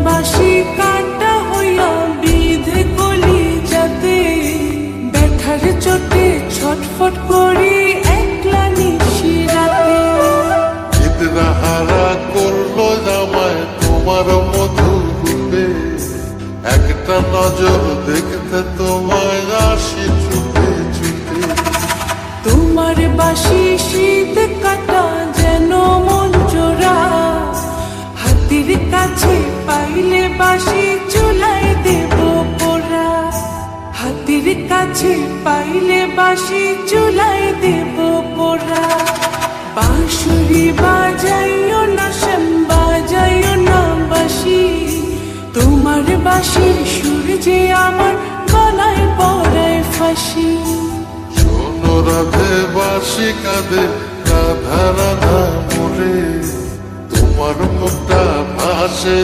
বাঁশি কাটা হইয়া বিধে কলি যাতে ব্যথার চোটে ছটফট করি একলা নিশিরাতে। চিত্রাহারা করলো জামায় তোমার মধুর রূপে, একটা নজর দেখতে তোমায় আসি ছুটে ছুটে। তোমার বাঁশি শীত কাটা যেন মন জোড়া, হাতির কাছে পাইলে বাঁশি চুলাই দেব পোড়া। হাতির কাছে পাইলে বাঁশি চুলাই দেব পোড়া। বাঁশুরি বাজাইও না শ্যাম বাজাইও না বাঁশি, তোমার বাঁশির সুর যে আমার গলায় পড়ায় ফাঁসি। শোনো রাধে বাঁশি কাঁদে রাধা রাধা মোরে, তোমার মুখটা ভাসে